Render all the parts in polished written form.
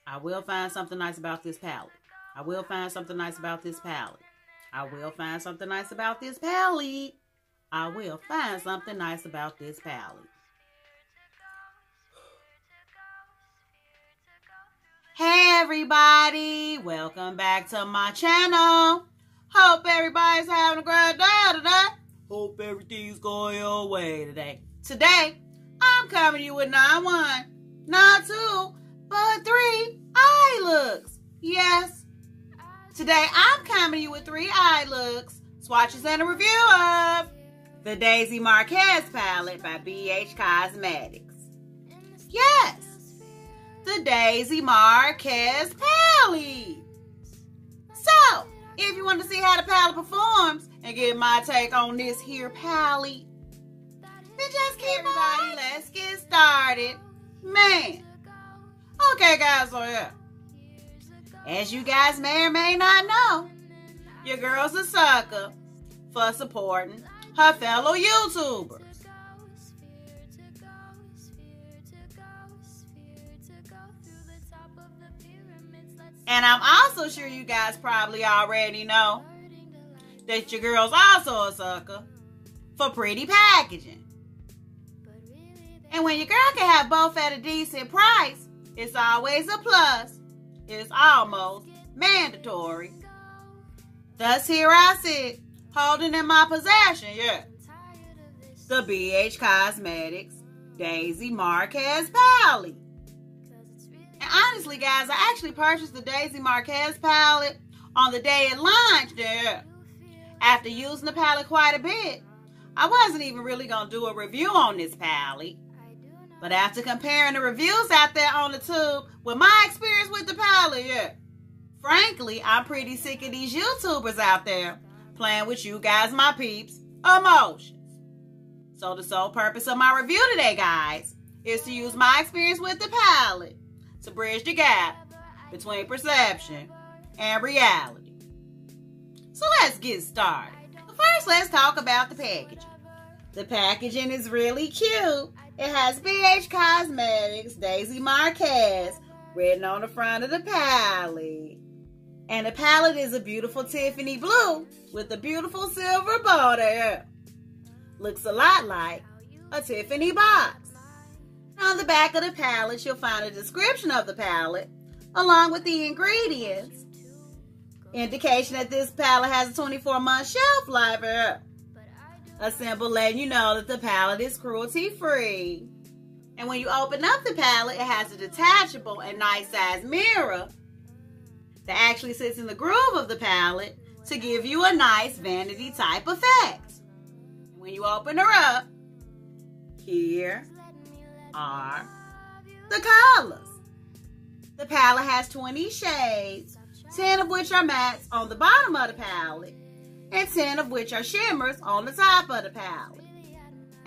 I will find something nice about this palette. I will find something nice about this palette. I will find something nice about this palette. I will find something nice about this palette. Hey everybody, welcome back to my channel. Hope everybody's having a great day today. Hope everything's going your way today. Today, I'm coming to you with not one, not two, but 3 eye looks. Yes, today I'm coming to you with 3 eye looks, swatches, and a review of the Daisy Marquez palette by BH Cosmetics. Yes, the Daisy Marquez palette. So, if you want to see how the palette performs and get my take on this here palette, then just keep everybody, let's get started. Man. Okay, guys, so yeah. As you guys may or may not know, your girl's a sucker for supporting her fellow YouTubers. And I'm also sure you guys probably already know that your girl's also a sucker for pretty packaging. And when your girl can have both at a decent price, it's always a plus. It's almost mandatory. Thus here I sit, holding in my possession, the BH Cosmetics Daisy Marquez palette. And honestly, guys, I actually purchased the Daisy Marquez palette on the day it launched. After using the palette quite a bit, I wasn't even really going to do a review on this palette. But after comparing the reviews out there on the tube with my experience with the palette, frankly, I'm pretty sick of these YouTubers out there playing with you guys, my peeps, emotions. So the sole purpose of my review today, guys, is to use my experience with the palette to bridge the gap between perception and reality. So let's get started. First, let's talk about the packaging. The packaging is really cute. It has BH Cosmetics Daisy Marquez written on the front of the palette. And the palette is a beautiful Tiffany blue with a beautiful silver border. Looks a lot like a Tiffany box. On the back of the palette, you'll find a description of the palette along with the ingredients. Indication that this palette has a 24-month shelf life. A symbol letting you know that the palette is cruelty-free. And when you open up the palette, it has a detachable and nice size mirror that actually sits in the groove of the palette to give you a nice vanity type effect. When you open her up, here are the colors. The palette has 20 shades, 10 of which are mattes on the bottom of the palette, and 10 of which are shimmers on the top of the palette.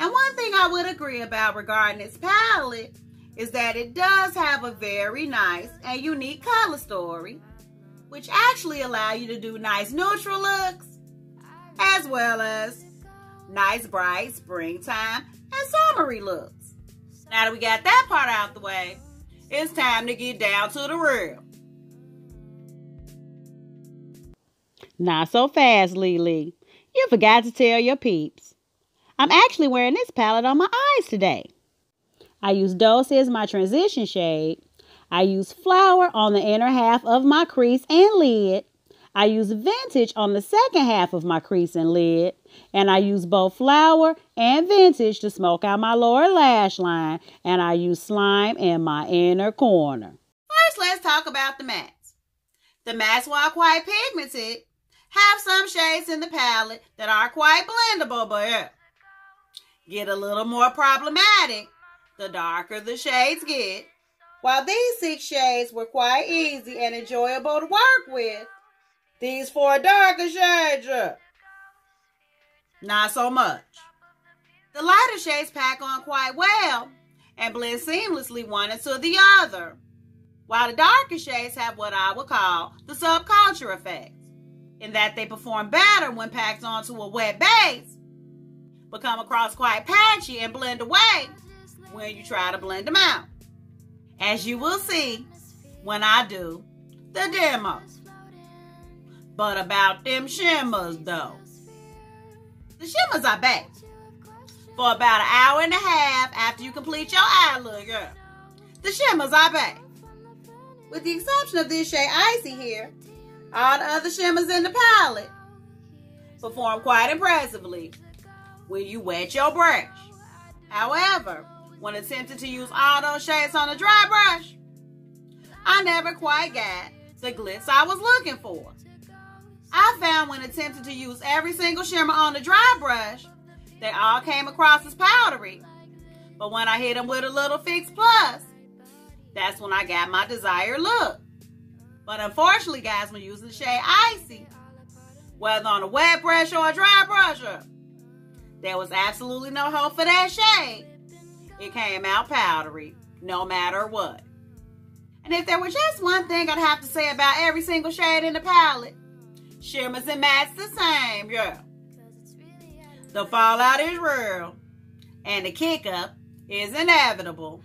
And one thing I would agree about regarding this palette is that it does have a very nice and unique color story, which actually allow you to do nice neutral looks, as well as nice bright springtime and summery looks. Now that we got that part out the way, it's time to get down to the real. Not so fast, Lily. You forgot to tell your peeps. I'm actually wearing this palette on my eyes today. I use Dulce as my transition shade. I use Flower on the inner half of my crease and lid. I use Vintage on the second half of my crease and lid. And I use both Flower and Vintage to smoke out my lower lash line. And I use Slime in my inner corner. First, let's talk about the mattes. The mattes, while quite pigmented, have some shades in the palette that are quite blendable, but get a little more problematic the darker the shades get. While these 6 shades were quite easy and enjoyable to work with, these 4 darker shades, not so much. The lighter shades pack on quite well and blend seamlessly one into the other, while the darker shades have what I would call the subculture effect, in that they perform better when packed onto a wet base, but come across quite patchy and blend away when you try to blend them out. As you will see when I do the demos. But about them shimmers though. The shimmers are back for about an hour and a half after you complete your eye look, girl. The shimmers are back. With the exception of this shade Icy here, all the other shimmers in the palette perform quite impressively when you wet your brush. However, when attempting to use all those shades on a dry brush, I never quite got the glitz I was looking for. I found when attempting to use every single shimmer on the dry brush, they all came across as powdery. But when I hit them with a little Fix Plus, that's when I got my desired look. But unfortunately, guys, when using the shade Icy, whether on a wet brush or a dry brush, there was absolutely no hope for that shade. It came out powdery, no matter what. And if there were just one thing I'd have to say about every single shade in the palette, shimmers and mattes the same, yeah. The fallout is real, and the kick up is inevitable.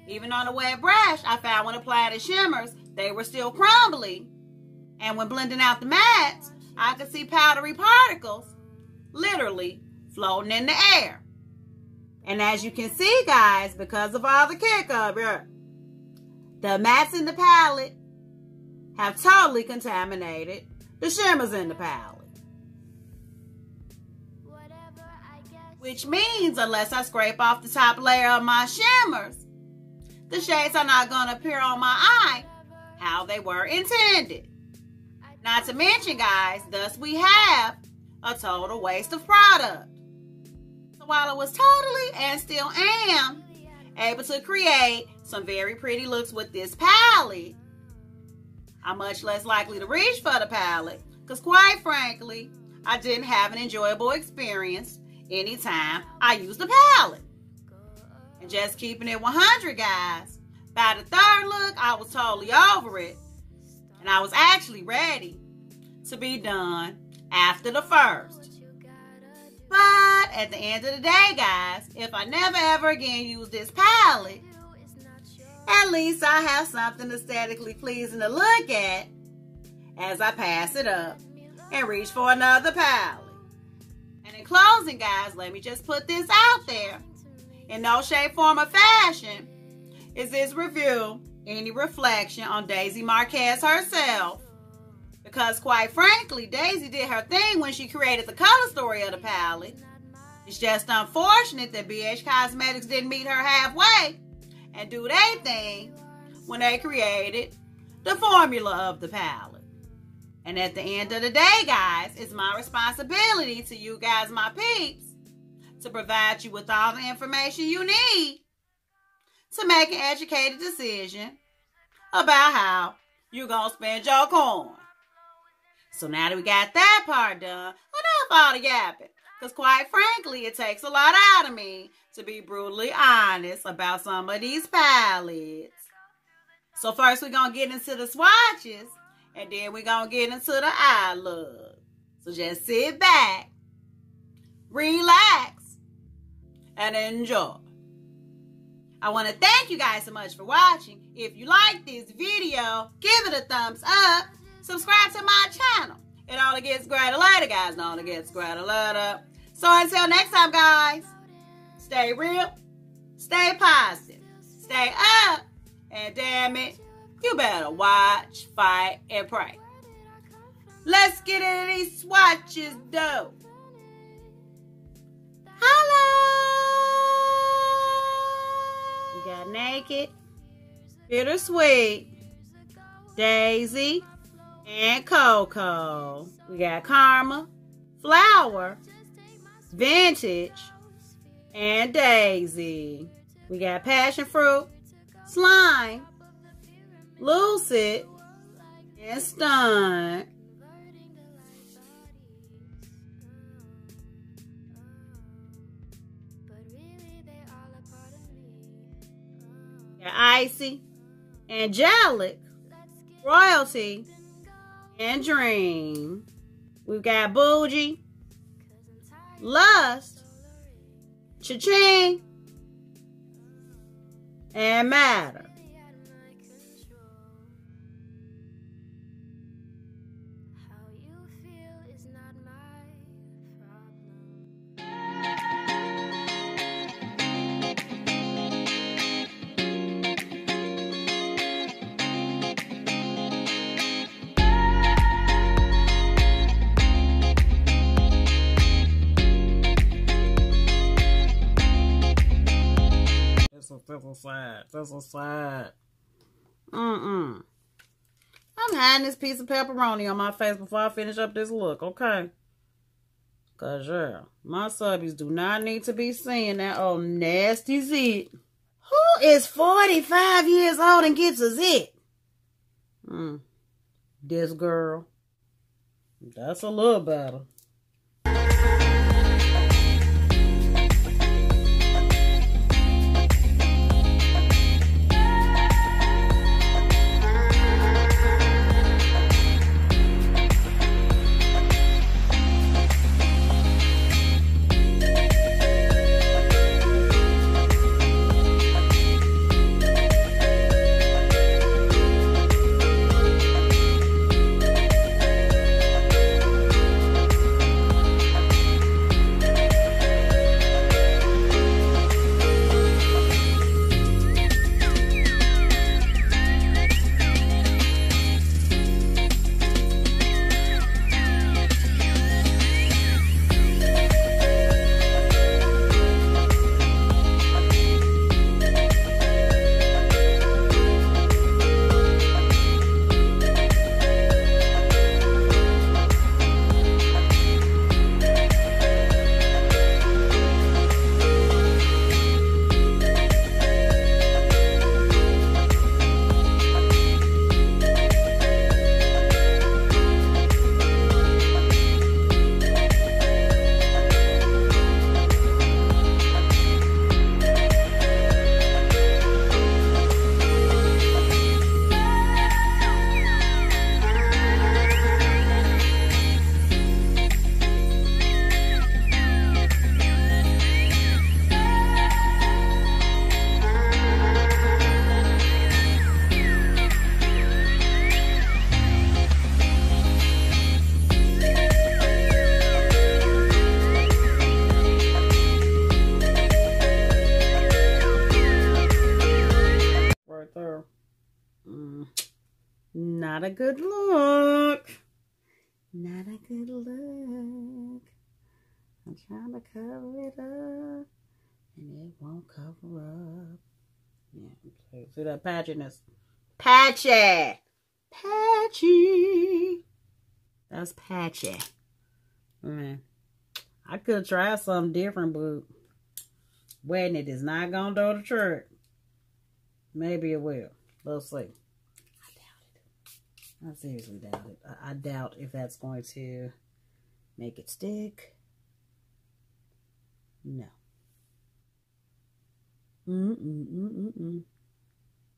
Even on a wet brush, I found when applying the shimmers, they were still crumbly. And when blending out the mattes, I could see powdery particles literally floating in the air. And as you can see, guys, because of all the kick up, yeah, the mattes in the palette have totally contaminated the shimmers in the palette. Which means unless I scrape off the top layer of my shimmers, the shades are not going to appear on my eye how they were intended. Not to mention, guys, thus we have a total waste of product. So while I was totally and still am able to create some very pretty looks with this palette, I'm much less likely to reach for the palette because quite frankly, I didn't have an enjoyable experience anytime I used the palette. And just keeping it 100, guys, by the third look, I was totally over it. And I was actually ready to be done after the first. But at the end of the day, guys, if I never ever again use this palette, at least I have something aesthetically pleasing to look at as I pass it up and reach for another palette. And in closing, guys, let me just put this out there. In no shape, form, or fashion is this review any reflection on Daisy Marquez herself. Because quite frankly, Daisy did her thing when she created the color story of the palette. It's just unfortunate that BH Cosmetics didn't meet her halfway and do their thing when they created the formula of the palette. And at the end of the day, guys, it's my responsibility to you guys, my peeps, to provide you with all the information you need to make an educated decision about how you're going to spend your coin. So now that we got that part done, enough all the yapping. Because quite frankly, it takes a lot out of me to be brutally honest about some of these palettes. So first we're going to get into the swatches, and then we're going to get into the eye look. So just sit back, relax, and enjoy. I want to thank you guys so much for watching. If you like this video, give it a thumbs up. Subscribe to my channel. It only gets greater later, guys. It only gets greater later. So until next time, guys, stay real, stay positive, stay up, and damn it, you better watch, fight, and pray. Let's get into these swatches, though. Holla! We got Naked, Bittersweet, Daisy, and Cocoa. We got Karma, Flower, Vintage, and Daisy. We got Passion Fruit, Slime, Lucid, and Stunned. Got Icy, Angelic, Royalty, and Dream. We've got Bougie, Lust, Cha-ching, and Matter. That's a sad. That's a sad. I'm hiding this piece of pepperoni on my face before I finish up this look, okay? Cause yeah, my subbies do not need to be seeing that old nasty zit. Who is 45 years old and gets a zit? This girl. That's a little better. Not a good look. Not a good look. I'm trying to cover it up, and it won't cover up. Yeah, see that patchiness? Patchy! Patchy! That's patchy. Man, I could try something different, but wedding it is not gonna do the trick. Maybe it will. Let's see. I seriously doubt it. I doubt if that's going to make it stick. No.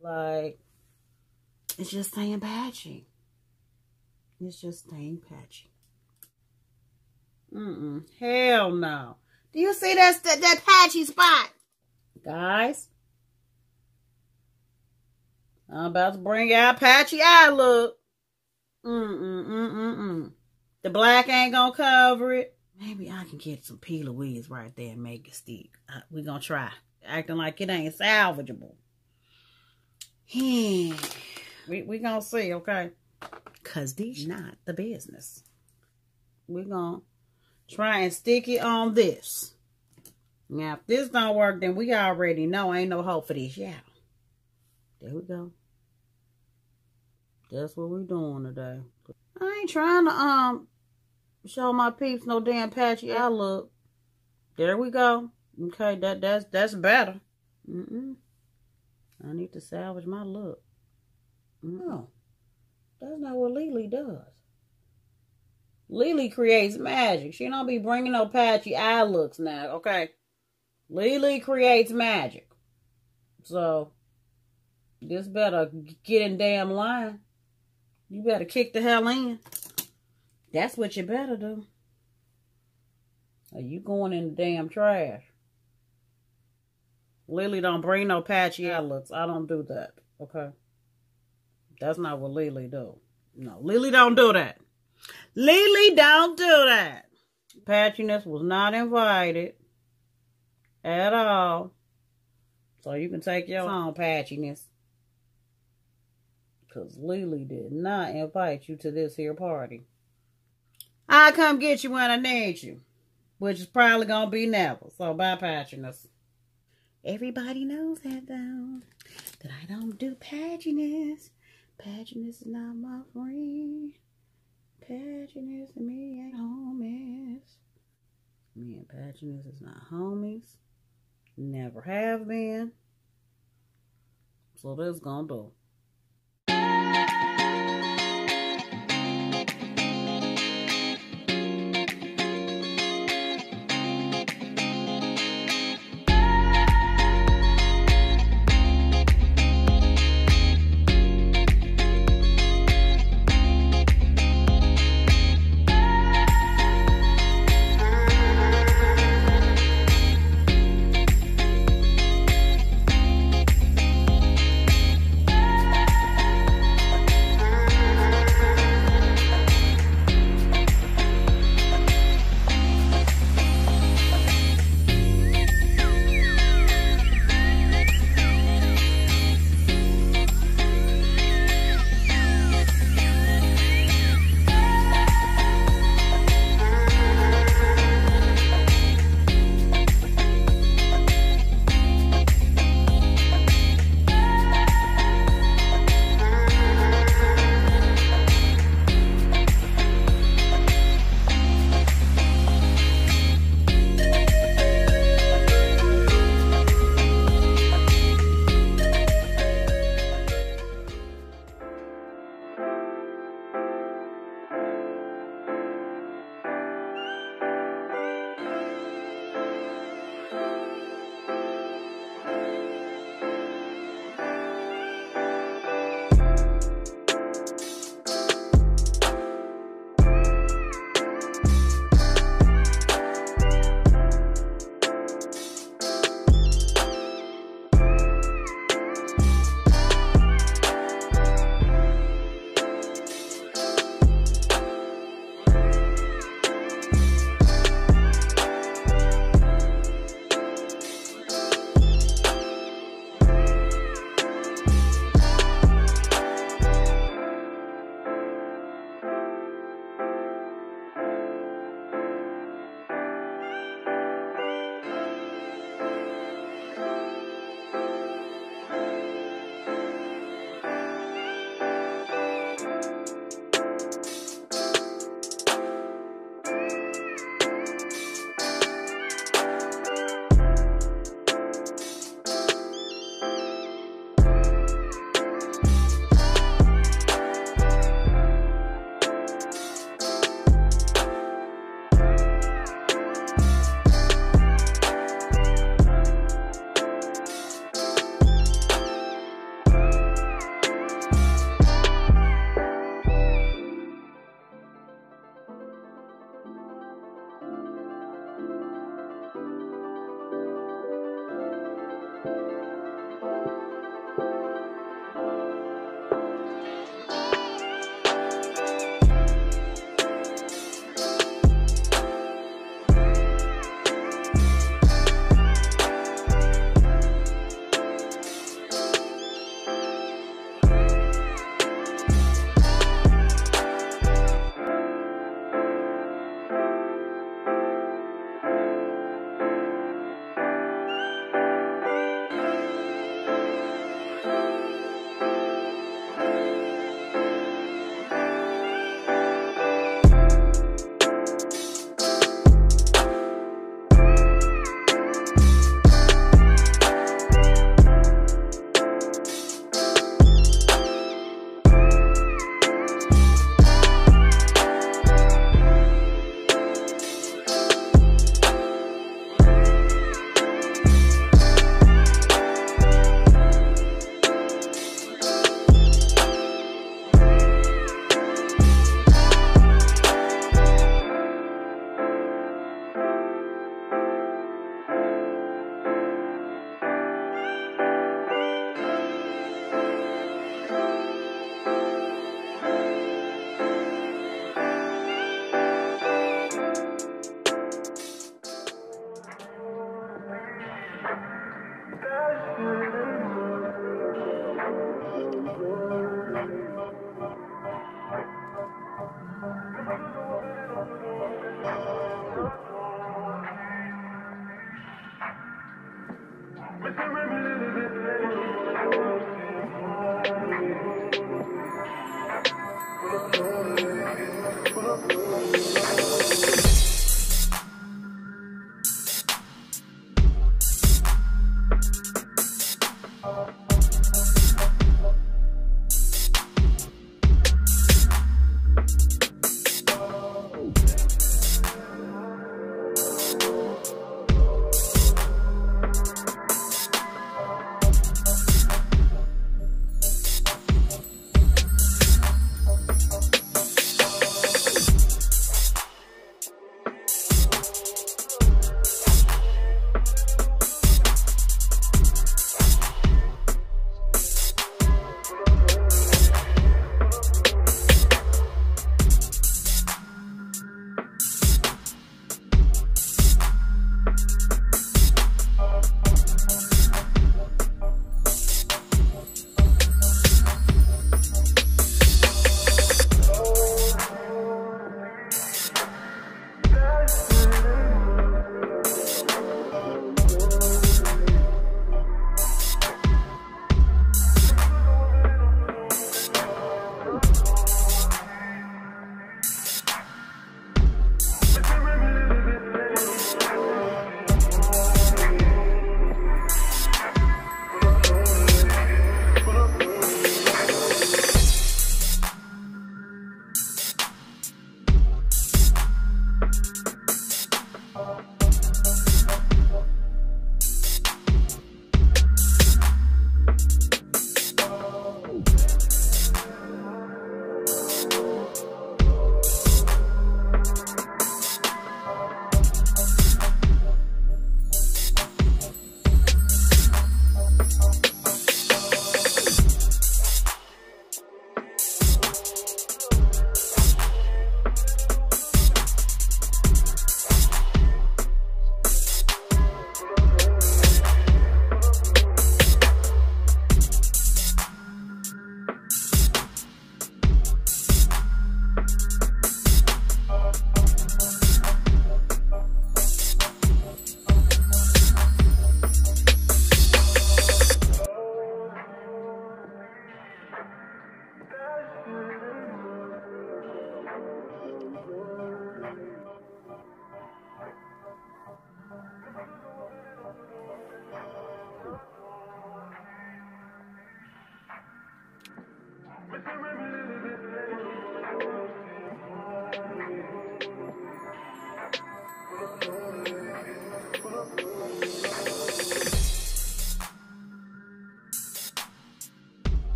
Like, it's just staying patchy. It's just staying patchy. Hell no. Do you see that patchy spot? Guys, I'm about to bring out patchy eye look. The black ain't gonna cover it. Maybe I can get some P. Louise right there and make it stick. We're gonna try. Acting like it ain't salvageable. We gonna see, okay? Cause these not the business. We're gonna try and stick it on this. Now, if this don't work, then we already know ain't no hope for this, yeah. There we go. That's what we're doing today. I ain't trying to show my peeps no damn patchy eye look. There we go. Okay, that's better. I need to salvage my look. No, that's not what Lily does. Lily creates magic. She don't be bringing no patchy eye looks now, okay? Lily creates magic. So, this better get in damn line. You better kick the hell in. That's what you better do. Are you going in the damn trash? Lily don't bring no patchy eye looks. I don't do that, okay? That's not what Lily do. No, Lily don't do that. Lily don't do that. Patchiness was not invited at all. So you can take your own patchiness. Because Lily did not invite you to this here party. I'll come get you when I need you. Which is probably going to be never. So bye, patchiness. Everybody knows that though, that I don't do patchiness. Patchiness is not my friend. Patchiness and me ain't homies. Me and patchiness is not homies. Never have been. So that's gonna do.